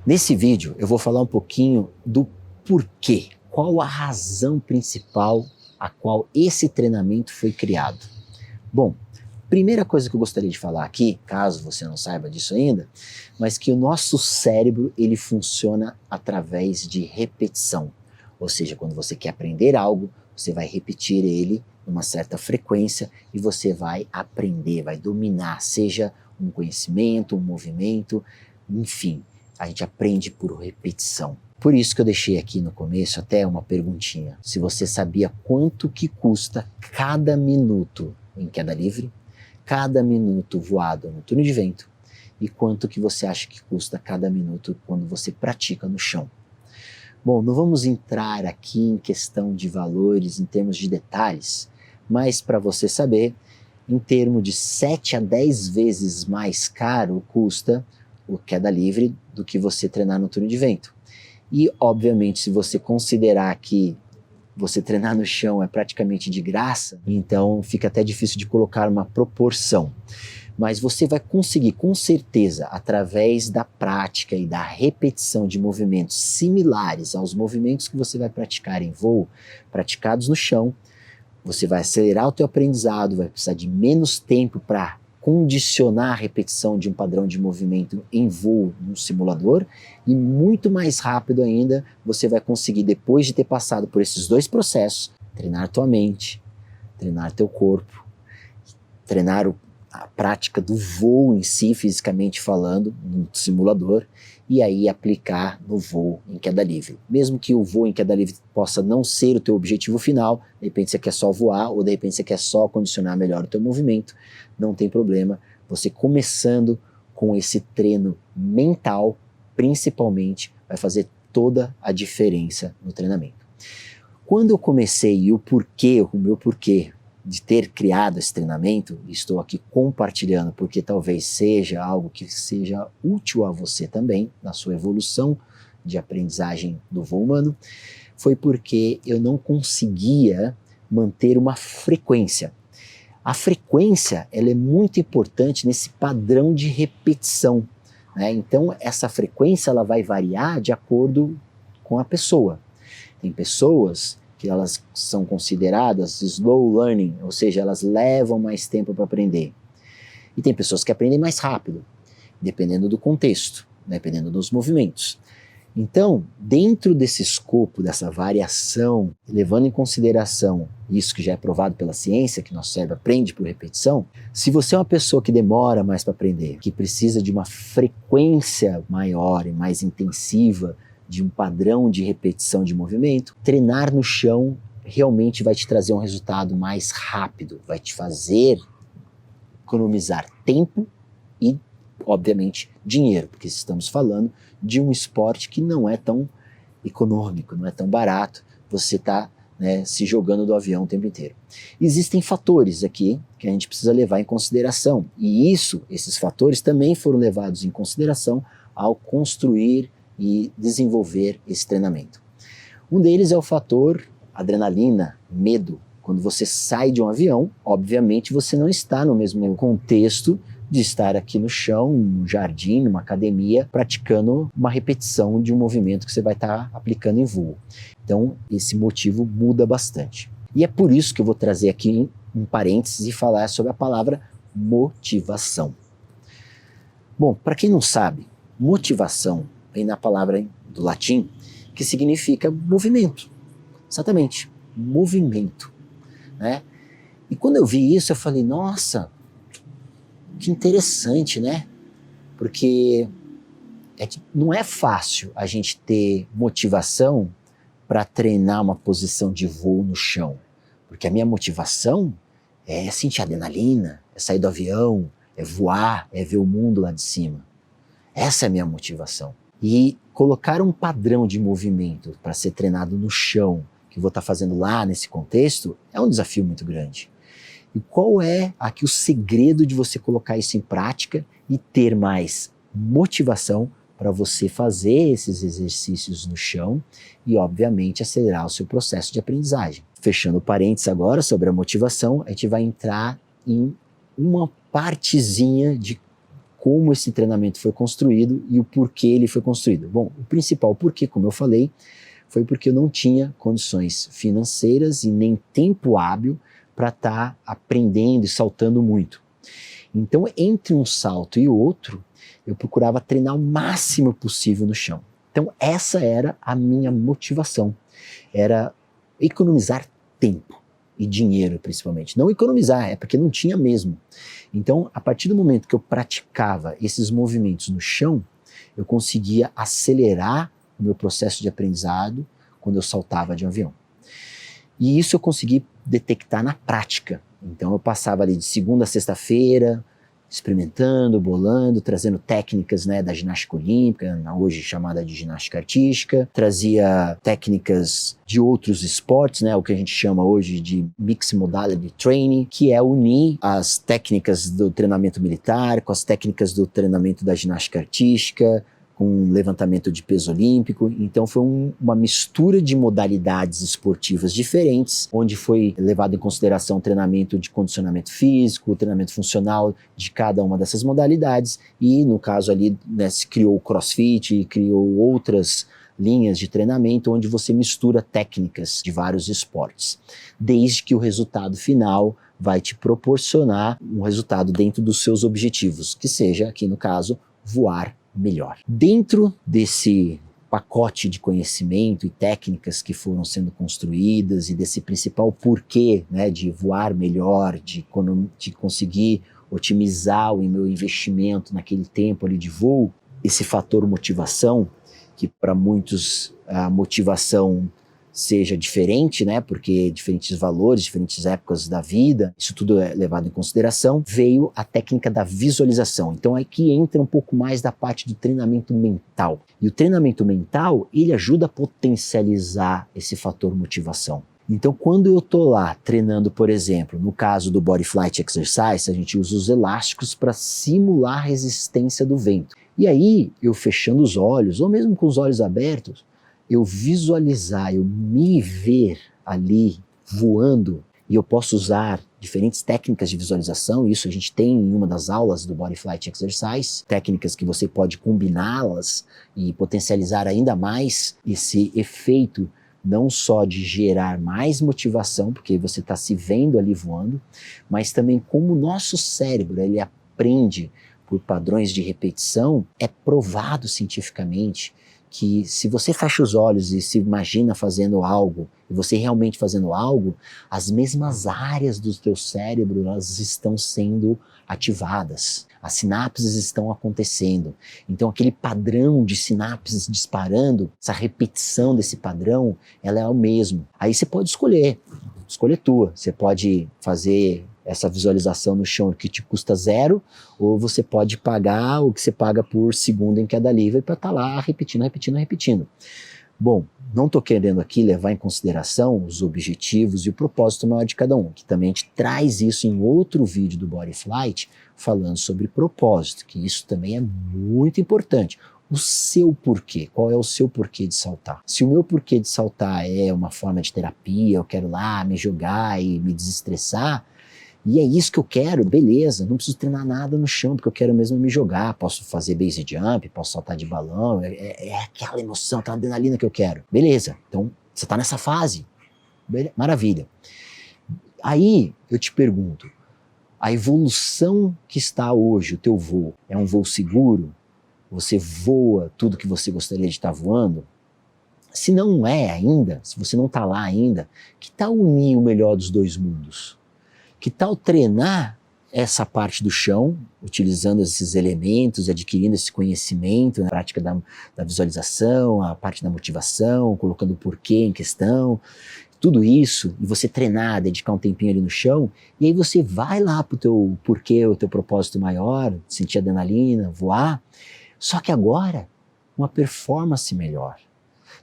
Nesse vídeo eu vou falar um pouquinho do porquê, qual a razão principal a qual esse treinamento foi criado. Bom, primeira coisa que eu gostaria de falar aqui, caso você não saiba disso ainda, mas que o nosso cérebro ele funciona através de repetição. Ou seja, quando você quer aprender algo, você vai repetir ele numa certa frequência e você vai aprender, vai dominar, seja um conhecimento, um movimento, enfim, a gente aprende por repetição. Por isso que eu deixei aqui no começo até uma perguntinha. Se você sabia quanto que custa cada minuto em queda livre, cada minuto voado no túnel de vento e quanto que você acha que custa cada minuto quando você pratica no chão. Bom, não vamos entrar aqui em questão de valores, em termos de detalhes, mas para você saber, em termos de 7 a 10 vezes mais caro custa o queda livre do que você treinar no túnel de vento. E, obviamente, se você considerar que você treinar no chão é praticamente de graça, então fica até difícil de colocar uma proporção. Mas você vai conseguir, com certeza, através da prática e da repetição de movimentos similares aos movimentos que você vai praticar em voo, praticados no chão, você vai acelerar o teu aprendizado, vai precisar de menos tempo para condicionar a repetição de um padrão de movimento em voo no simulador e muito mais rápido ainda você vai conseguir, depois de ter passado por esses dois processos, treinar tua mente, treinar teu corpo, treinar a prática do voo em si, fisicamente falando, no simulador, e aí aplicar no voo em queda livre. Mesmo que o voo em queda livre possa não ser o teu objetivo final, de repente você quer só voar, ou de repente você quer só condicionar melhor o teu movimento, não tem problema. Você começando com esse treino mental, principalmente, vai fazer toda a diferença no treinamento. Quando eu comecei e o meu porquê de ter criado esse treinamento, estou aqui compartilhando porque talvez seja algo que seja útil a você também, na sua evolução de aprendizagem do voo humano, foi porque eu não conseguia manter uma frequência. A frequência ela é muito importante nesse padrão de repetição, né? Então essa frequência ela vai variar de acordo com a pessoa. Tem pessoas que elas são consideradas slow learning, ou seja, elas levam mais tempo para aprender. E tem pessoas que aprendem mais rápido, dependendo do contexto, dependendo dos movimentos. Então, dentro desse escopo, dessa variação, levando em consideração isso que já é provado pela ciência, que nosso cérebro aprende por repetição, se você é uma pessoa que demora mais para aprender, que precisa de uma frequência maior e mais intensiva, de um padrão de repetição de movimento, treinar no chão realmente vai te trazer um resultado mais rápido, vai te fazer economizar tempo e, obviamente, dinheiro, porque estamos falando de um esporte que não é tão econômico, não é tão barato, você está se jogando do avião o tempo inteiro. Existem fatores aqui que a gente precisa levar em consideração, e esses fatores também foram levados em consideração ao construir e desenvolver esse treinamento. Um deles é o fator adrenalina, medo. Quando você sai de um avião, obviamente você não está no mesmo contexto de estar aqui no chão, num jardim, numa academia, praticando uma repetição de um movimento que você vai estar aplicando em voo. Então, esse motivo muda bastante. E é por isso que eu vou trazer aqui um parênteses e falar sobre a palavra motivação. Bom, para quem não sabe, motivação vem na palavra do latim, que significa movimento. Exatamente, movimento, né? E quando eu vi isso, eu falei, nossa, que interessante, né? Porque não é fácil a gente ter motivação para treinar uma posição de voo no chão. Porque a minha motivação é sentir adrenalina, é sair do avião, é voar, é ver o mundo lá de cima. Essa é a minha motivação. E colocar um padrão de movimento para ser treinado no chão, que eu vou estar fazendo lá nesse contexto, é um desafio muito grande. E qual é aqui o segredo de você colocar isso em prática e ter mais motivação para você fazer esses exercícios no chão e, obviamente, acelerar o seu processo de aprendizagem? Fechando parênteses agora sobre a motivação, a gente vai entrar em uma partezinha de como esse treinamento foi construído e o porquê ele foi construído. Bom, o principal porquê, como eu falei, foi porque eu não tinha condições financeiras e nem tempo hábil para estar aprendendo e saltando muito. Então, entre um salto e outro, eu procurava treinar o máximo possível no chão. Então, essa era a minha motivação, era economizar tempo e dinheiro, principalmente. Não economizar, é porque não tinha mesmo. Então, a partir do momento que eu praticava esses movimentos no chão, eu conseguia acelerar o meu processo de aprendizado quando eu saltava de um avião. E isso eu consegui detectar na prática. Então eu passava ali de segunda a sexta-feira, experimentando, bolando, trazendo técnicas, né, da ginástica olímpica, hoje chamada de ginástica artística, trazia técnicas de outros esportes, né, o que a gente chama hoje de Mixed Modality Training, que é unir as técnicas do treinamento militar com as técnicas do treinamento da ginástica artística, com levantamento de peso olímpico. Então foi uma mistura de modalidades esportivas diferentes, onde foi levado em consideração o treinamento de condicionamento físico, o treinamento funcional de cada uma dessas modalidades, e no caso ali, né, se criou o CrossFit e criou outras linhas de treinamento onde você mistura técnicas de vários esportes, desde que o resultado final vai te proporcionar um resultado dentro dos seus objetivos, que seja, aqui no caso, voar melhor. Dentro desse pacote de conhecimento e técnicas que foram sendo construídas e desse principal porquê, né, de voar melhor, de conseguir otimizar o meu investimento naquele tempo ali de voo, esse fator motivação, que para muitos a motivação seja diferente, né, porque diferentes valores, diferentes épocas da vida, isso tudo é levado em consideração, veio a técnica da visualização. Então aqui entra um pouco mais da parte do treinamento mental. E o treinamento mental, ele ajuda a potencializar esse fator motivação. Então quando eu estou lá treinando, por exemplo, no caso do Body Flight Exercise, a gente usa os elásticos para simular a resistência do vento. E aí, eu fechando os olhos, ou mesmo com os olhos abertos, eu visualizar, eu me ver ali voando, e eu posso usar diferentes técnicas de visualização, isso a gente tem em uma das aulas do Body Flight Exercise, técnicas que você pode combiná-las e potencializar ainda mais esse efeito, não só de gerar mais motivação, porque você está se vendo ali voando, mas também como o nosso cérebro, ele aprende por padrões de repetição. É provado cientificamente que se você fecha os olhos e se imagina fazendo algo, e você realmente fazendo algo, as mesmas áreas do teu cérebro, elas estão sendo ativadas, as sinapses estão acontecendo. Então aquele padrão de sinapses disparando, essa repetição desse padrão, ela é o mesmo. Aí você pode escolher tua, você pode fazer essa visualização no chão que te custa 0, ou você pode pagar o que você paga por segundo em queda livre para estar lá repetindo. Bom, não estou querendo aqui levar em consideração os objetivos e o propósito maior de cada um, que também a gente traz isso em outro vídeo do Body Flight, falando sobre propósito, que isso também é muito importante. O seu porquê, qual é o seu porquê de saltar? Se o meu porquê de saltar é uma forma de terapia, eu quero lá me jogar e me desestressar, e é isso que eu quero, beleza, não preciso treinar nada no chão, porque eu quero mesmo me jogar, posso fazer base jump, posso saltar de balão, é aquela emoção, aquela adrenalina que eu quero. Beleza, então você está nessa fase, maravilha. Aí eu te pergunto, a evolução que está hoje, o teu voo, é um voo seguro? Você voa tudo que você gostaria de estar voando? Se não é ainda, se você não está lá ainda, que tal unir o melhor dos dois mundos? Que tal treinar essa parte do chão, utilizando esses elementos, adquirindo esse conhecimento, a prática da visualização, a parte da motivação, colocando o porquê em questão, tudo isso, e você treinar, dedicar um tempinho ali no chão, e aí você vai lá para o teu porquê, o teu propósito maior, sentir adrenalina, voar, só que agora uma performance melhor.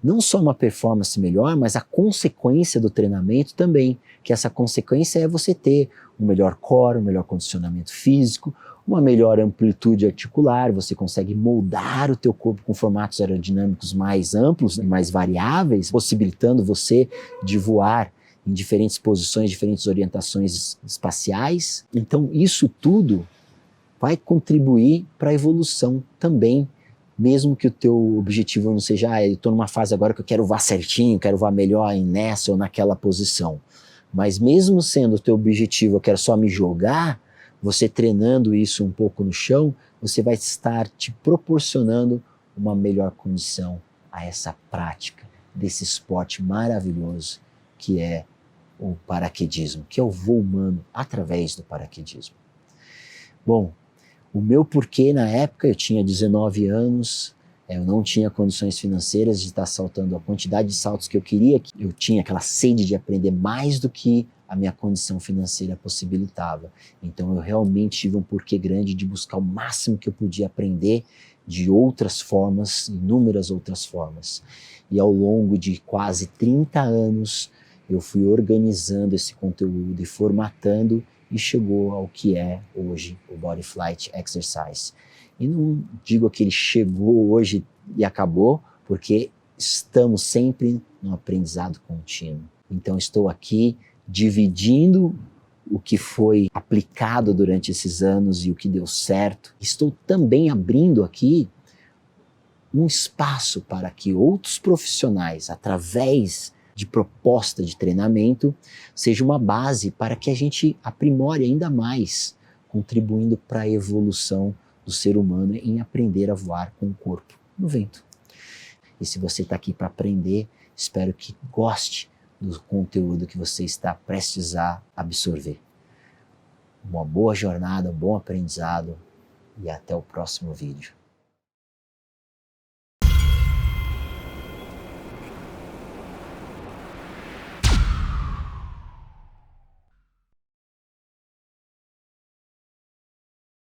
Não só uma performance melhor, mas a consequência do treinamento também, que essa consequência é você ter um melhor core, um melhor condicionamento físico, uma melhor amplitude articular, você consegue moldar o teu corpo com formatos aerodinâmicos mais amplos e mais variáveis, possibilitando você de voar em diferentes posições, diferentes orientações espaciais. Então isso tudo vai contribuir para a evolução também, mesmo que o teu objetivo não seja, eu estou numa fase agora que eu quero voar certinho, quero voar melhor nessa ou naquela posição. Mas mesmo sendo o teu objetivo, eu quero só me jogar, você treinando isso um pouco no chão, você vai estar te proporcionando uma melhor condição a essa prática desse esporte maravilhoso que é o paraquedismo, que é o voo humano através do paraquedismo. Bom, o meu porquê na época, eu tinha 19 anos, eu não tinha condições financeiras de estar saltando a quantidade de saltos que eu queria, eu tinha aquela sede de aprender mais do que a minha condição financeira possibilitava. Então eu realmente tive um porquê grande de buscar o máximo que eu podia aprender de outras formas, inúmeras outras formas. E ao longo de quase 30 anos, eu fui organizando esse conteúdo e formatando e chegou ao que é hoje o Body Flight Exercise. E não digo que ele chegou hoje e acabou, porque estamos sempre no aprendizado contínuo. Então estou aqui dividindo o que foi aplicado durante esses anos e o que deu certo. Estou também abrindo aqui um espaço para que outros profissionais, através de proposta de treinamento, seja uma base para que a gente aprimore ainda mais, contribuindo para a evolução do ser humano em aprender a voar com o corpo no vento. E se você está aqui para aprender, espero que goste do conteúdo que você está prestes a absorver. Uma boa jornada, um bom aprendizado e até o próximo vídeo.